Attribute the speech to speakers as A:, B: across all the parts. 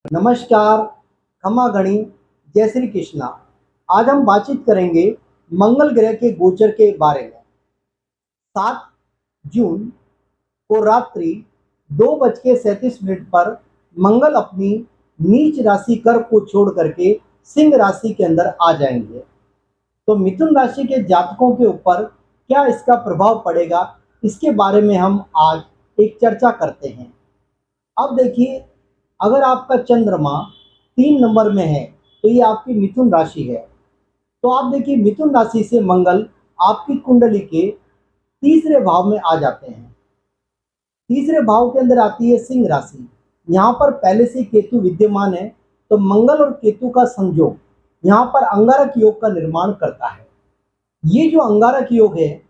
A: नमस्कार, खमा गणी, जय श्री कृष्णा। आज हम बातचीत करेंगे मंगल ग्रह के गोचर के बारे में। 7 जून को रात्रि 2:37 पर मंगल अपनी नीच राशि कर्क को छोड़ करके सिंह राशि के अंदर आ जाएंगे। तो मिथुन राशि के जातकों के ऊपर क्या इसका प्रभाव पड़ेगा, इसके बारे में हम आज एक चर्चा करते हैं। अब देखिए, अगर आपका चंद्रमा 3 नंबर में है तो ये आपकी मिथुन राशि है। तो आप देखिए, मिथुन राशि से मंगल आपकी कुंडली के तीसरे भाव में आ जाते हैं। तीसरे भाव के अंदर आती है सिंह राशि। यहाँ पर पहले से केतु विद्यमान है, तो मंगल और केतु का संयोग यहाँ पर अंगारक योग का निर्माण करता है। ये जो अंगारक योग है,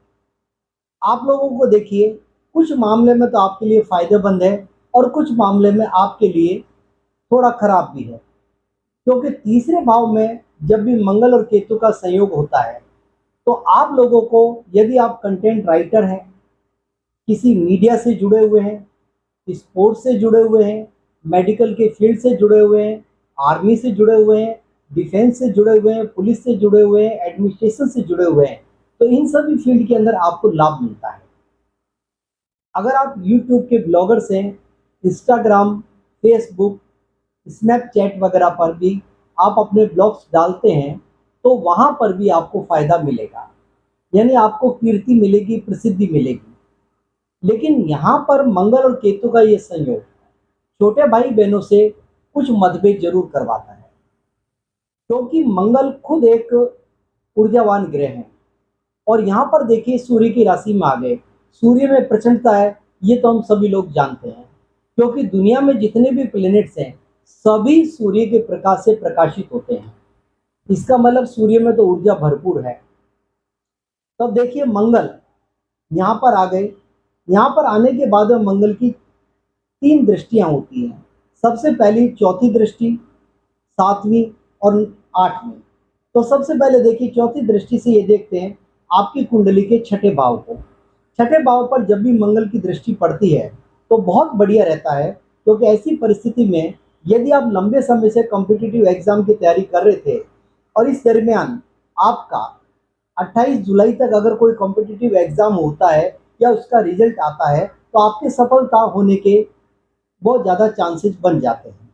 A: आप लोगों को देखिए, कुछ मामले में तो आपके लिए फायदेमंद है और कुछ मामले में आपके लिए थोड़ा खराब भी है। क्योंकि तीसरे भाव में जब भी मंगल और केतु का संयोग होता है, तो आप लोगों को, यदि आप कंटेंट राइटर हैं, किसी मीडिया से जुड़े हुए हैं, स्पोर्ट्स से जुड़े हुए हैं, मेडिकल के फील्ड से जुड़े हुए हैं, आर्मी से जुड़े हुए हैं, डिफेंस से जुड़े हुए हैं, पुलिस से जुड़े हुए हैं, एडमिनिस्ट्रेशन से जुड़े हुए हैं, तो इन सभी फील्ड के अंदर आपको लाभ मिलता है। अगर आप यूट्यूब के ब्लॉगर्स हैं, इंस्टाग्राम, फेसबुक, स्नैपचैट वगैरह पर भी आप अपने ब्लॉग्स डालते हैं, तो वहां पर भी आपको फायदा मिलेगा, यानी आपको कीर्ति मिलेगी, प्रसिद्धि मिलेगी। लेकिन यहाँ पर मंगल और केतु का ये संयोग छोटे भाई बहनों से कुछ मतभेद जरूर करवाता है। क्योंकि मंगल खुद एक ऊर्जावान ग्रह है, और यहाँ पर देखिए सूर्य की राशि में आ गए। सूर्य में प्रचंडता है, ये तो हम सभी लोग जानते हैं। क्योंकि दुनिया में जितने भी प्लेनेट्स हैं, सभी सूर्य के प्रकाश से प्रकाशित होते हैं। इसका मतलब सूर्य में तो ऊर्जा भरपूर है। तब देखिए, मंगल यहाँ पर आ गए। यहाँ पर आने के बाद में मंगल की 3 दृष्टियां होती हैं। सबसे पहली चौथी दृष्टि, 7वीं और 8वीं। तो सबसे पहले देखिए, चौथी दृष्टि से ये देखते हैं आपकी कुंडली के छठे भाव को। छठे भाव पर जब भी मंगल की दृष्टि पड़ती है तो बहुत बढ़िया रहता है। क्योंकि ऐसी परिस्थिति में यदि आप लंबे समय से कॉम्पिटिटिव एग्जाम की तैयारी कर रहे थे और इस दरमियान आपका 28 जुलाई तक अगर कोई कॉम्पिटिटिव एग्जाम होता है या उसका रिजल्ट आता है, तो आपके सफलता होने के बहुत ज़्यादा चांसेस बन जाते हैं।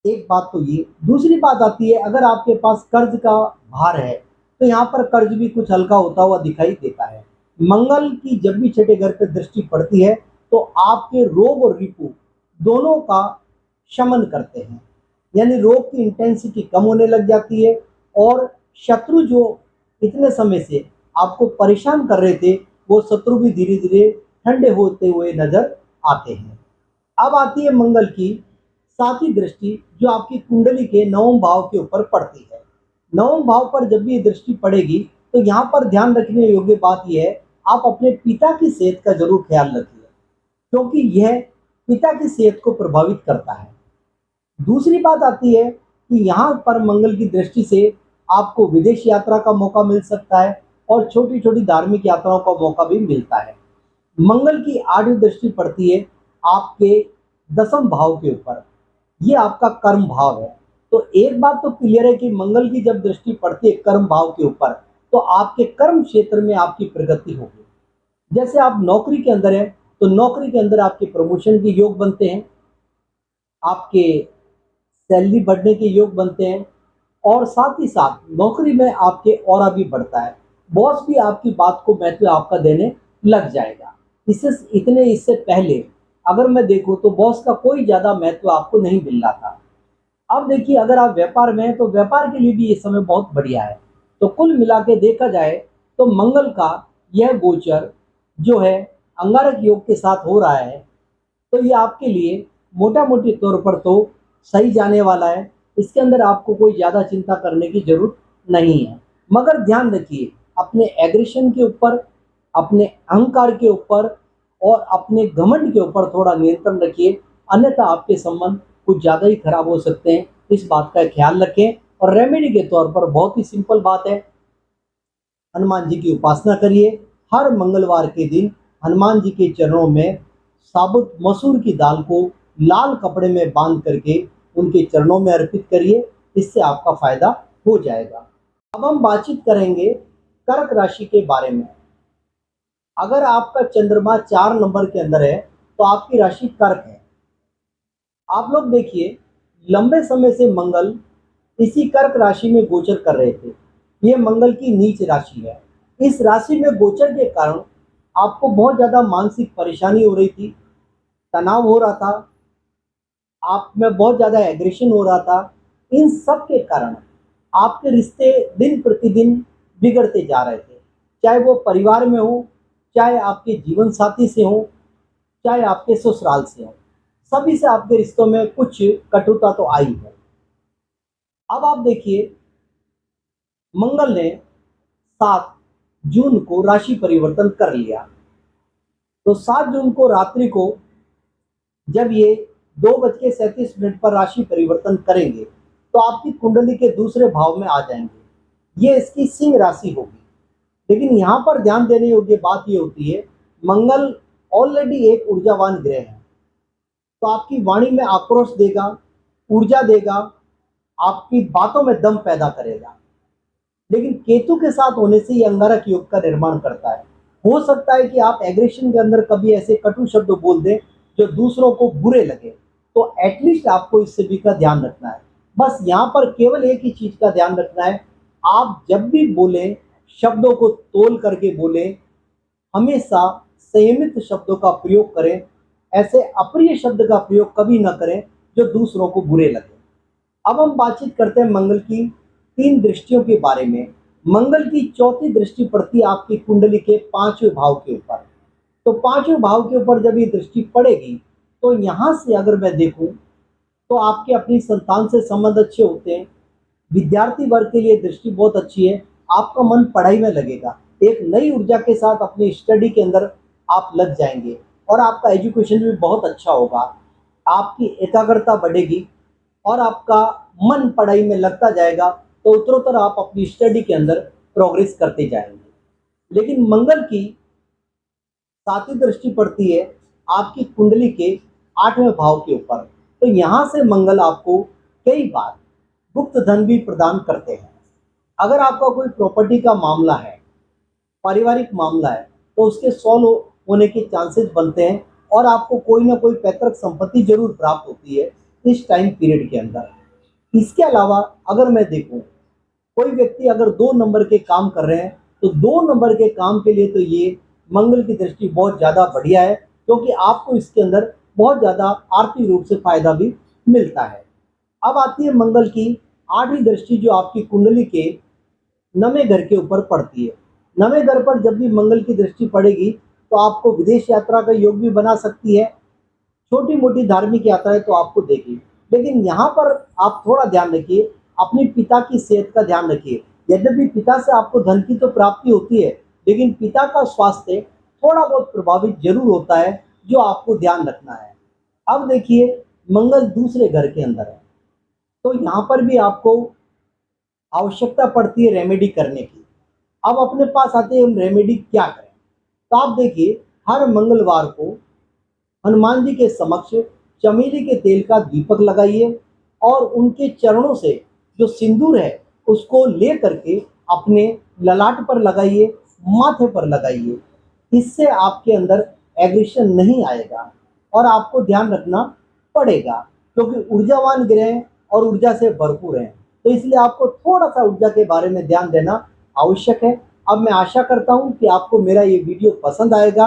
A: एक बात तो ये। दूसरी बात आती है, अगर आपके पास कर्ज का भार है तो यहाँ पर कर्ज भी कुछ हल्का होता हुआ दिखाई देता है। मंगल की जब भी छठे घर पर दृष्टि पड़ती है तो आपके रोग और रिपू दोनों का शमन करते हैं, यानी रोग की इंटेंसिटी कम होने लग जाती है, और शत्रु जो इतने समय से आपको परेशान कर रहे थे, वो शत्रु भी धीरे धीरे ठंडे होते हुए नजर आते हैं। अब आती है मंगल की 7वीं दृष्टि, जो आपकी कुंडली के 9वें भाव के ऊपर पड़ती है। 9वें भाव पर जब भी ये दृष्टि पड़ेगी तो यहाँ पर ध्यान रखने योग्य बात यह है, आप अपने पिता की सेहत का जरूर ख्याल रखिए, क्योंकि यह पिता की सेहत को प्रभावित करता है। दूसरी बात आती है कि यहाँ पर मंगल की दृष्टि से आपको विदेश यात्रा का मौका मिल सकता है, और छोटी छोटी धार्मिक यात्राओं का मौका भी मिलता है। मंगल की 8वीं दृष्टि पड़ती है आपके 10वें भाव के ऊपर। ये आपका कर्म भाव है। तो एक बात तो क्लियर है कि मंगल की जब दृष्टि पड़ती है कर्म भाव के ऊपर, तो आपके कर्म क्षेत्र में आपकी प्रगति होगी। जैसे आप नौकरी के अंदर है, तो नौकरी के अंदर आपके प्रमोशन के योग बनते हैं, आपके सैलरी बढ़ने के योग बनते हैं, और साथ ही साथ नौकरी में आपके ऑरा भी बढ़ता है। बॉस भी आपकी बात को महत्व आपका देने लग जाएगा। इससे पहले अगर मैं देखूं तो बॉस का कोई ज्यादा महत्व आपको नहीं मिल रहा था। अब देखिए, अगर आप व्यापार में हैं तो व्यापार के लिए भी ये समय बहुत बढ़िया है। तो कुल मिला के देखा जाए तो मंगल का यह गोचर जो है अंगारक योग के साथ हो रहा है, तो ये आपके लिए मोटा मोटी तौर पर तो सही जाने वाला है। इसके अंदर आपको कोई ज़्यादा चिंता करने की जरूरत नहीं है। मगर ध्यान रखिए, अपने एग्रेशन के ऊपर, अपने अहंकार के ऊपर और अपने घमंड के ऊपर थोड़ा नियंत्रण रखिए, अन्यथा आपके संबंध कुछ ज़्यादा ही खराब हो सकते हैं। इस बात का ख्याल रखें। और रेमेडी के तौर पर बहुत ही सिंपल बात है, हनुमान जी की उपासना करिए। हर मंगलवार के दिन हनुमान जी के चरणों में साबुत मसूर की दाल को लाल कपड़े में बांध करके उनके चरणों में अर्पित करिए, इससे आपका फायदा हो जाएगा। अब हम बातचीत करेंगे कर्क राशि के बारे में। अगर आपका चंद्रमा 4 नंबर के अंदर है तो आपकी राशि कर्क है। आप लोग देखिए, लंबे समय से मंगल इसी कर्क राशि में गोचर कर रहे थे। ये मंगल की नीच राशि है। इस राशि में गोचर के कारण आपको बहुत ज़्यादा मानसिक परेशानी हो रही थी, तनाव हो रहा था, आप में बहुत ज़्यादा एग्रेशन हो रहा था। इन सब के कारण आपके रिश्ते दिन प्रतिदिन बिगड़ते जा रहे थे, चाहे वो परिवार में हो, चाहे आपके जीवन साथी से हो, चाहे आपके ससुराल से हो, सभी से आपके रिश्तों में कुछ कटुता तो आई है। अब आप देखिए, मंगल ने 7 जून को राशि परिवर्तन कर लिया। तो 7 जून को रात्रि को जब ये 2:37 पर राशि परिवर्तन करेंगे तो आपकी कुंडली के दूसरे भाव में आ जाएंगे। ये इसकी सिंह राशि होगी। लेकिन यहाँ पर ध्यान देने योग्य बात ये होती है, मंगल ऑलरेडी एक ऊर्जावान ग्रह है, तो आपकी वाणी में आक्रोश देगा, ऊर्जा देगा, आपकी बातों में दम पैदा करेगा। लेकिन केतु के साथ होने से ये अंगारक योग का निर्माण करता है। हो सकता है कि आप एग्रेशन के अंदर कभी ऐसे कटु शब्द बोल दें जो दूसरों को बुरे लगे, तो एटलीस्ट आपको इस सभी का ध्यान रखना है। बस यहाँ पर केवल एक ही चीज का ध्यान रखना है, आप जब भी बोले शब्दों को तोल करके बोले, हमेशा संयमित शब्दों का प्रयोग करें। ऐसे अप्रिय शब्द का प्रयोग कभी ना करें जो दूसरों को बुरे लगे। अब हम बातचीत करते हैं मंगल की 3 दृष्टियों के बारे में। मंगल की चौथी दृष्टि पड़ती है आपकी कुंडली के 5वें भाव के ऊपर। तो 5वें भाव के ऊपर जब ये दृष्टि पड़ेगी तो यहाँ से अगर मैं देखूं तो आपके अपनी संतान से संबंध अच्छे होते हैं। विद्यार्थी वर्ग के लिए दृष्टि बहुत अच्छी है, आपका मन पढ़ाई में लगेगा, एक नई ऊर्जा के साथ अपनी स्टडी के अंदर आप लग जाएंगे और आपका एजुकेशन भी बहुत अच्छा होगा। आपकी एकाग्रता बढ़ेगी और आपका मन पढ़ाई में लगता जाएगा, तो उत्तरोत्तर आप अपनी स्टडी के अंदर प्रोग्रेस करते जाएंगे। लेकिन मंगल की 7वीं दृष्टि पड़ती है आपकी कुंडली के 8वें भाव के ऊपर। तो यहाँ से मंगल आपको कई बार गुप्त धन भी प्रदान करते हैं। अगर आपका कोई प्रॉपर्टी का मामला है, पारिवारिक मामला है, तो उसके सॉल्व होने के चांसेस बनते हैं और आपको कोई ना कोई पैतृक संपत्ति जरूर प्राप्त होती है इस टाइम पीरियड के अंदर। इसके अलावा अगर मैं देखूं, कोई व्यक्ति अगर 2 नंबर के काम कर रहे हैं तो 2 नंबर के काम के लिए तो ये मंगल की दृष्टि बहुत ज़्यादा बढ़िया है, क्योंकि आपको इसके अंदर बहुत ज़्यादा आर्थिक रूप से फायदा भी मिलता है। अब आती है मंगल की 8वीं दृष्टि जो आपकी कुंडली के 9वें घर के ऊपर पड़ती है। 9वें घर पर जब भी मंगल की दृष्टि पड़ेगी तो आपको विदेश यात्रा का योग भी बना सकती है। छोटी मोटी धार्मिक यात्राएं तो आपको देगी, लेकिन यहाँ पर आप थोड़ा ध्यान रखिए, अपने पिता की सेहत का ध्यान रखिए। यद्यपि पिता से आपको धन की तो प्राप्ति होती है, लेकिन पिता का स्वास्थ्य थोड़ा बहुत प्रभावित जरूर होता है, जो आपको ध्यान रखना है। अब देखिए, मंगल दूसरे घर के अंदर है, तो यहाँ पर भी आपको आवश्यकता पड़ती है रेमेडी करने की। अब अपने पास आते हैं हम रेमेडी क्या करें। तो आप देखिए, हर मंगलवार को हनुमान जी के समक्ष चमेली के तेल का दीपक लगाइए और उनके चरणों से जो सिंदूर है उसको ले करके अपने ललाट पर लगाइए, माथे पर लगाइए। इससे आपके अंदर एग्रेशन नहीं आएगा और आपको ध्यान रखना पड़ेगा, क्योंकि ऊर्जावान ग्रह और ऊर्जा से भरपूर हैं, तो इसलिए आपको थोड़ा सा ऊर्जा के बारे में ध्यान देना आवश्यक है। अब मैं आशा करता हूं कि आपको मेरा ये वीडियो पसंद आएगा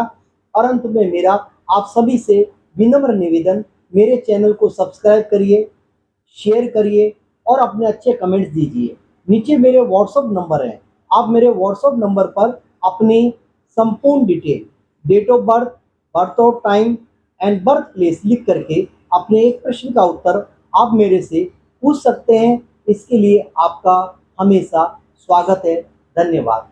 A: और अंत में मेरा आप सभी से विनम्र निवेदन, मेरे चैनल को सब्सक्राइब करिए, शेयर करिए और अपने अच्छे कमेंट्स दीजिए। नीचे मेरे व्हाट्सएप नंबर हैं, आप मेरे व्हाट्सएप नंबर पर अपनी संपूर्ण detail, date of birth, birth of time and birth place लिख करके अपने एक प्रश्न का उत्तर आप मेरे से पूछ सकते हैं। इसके लिए आपका हमेशा स्वागत है। धन्यवाद।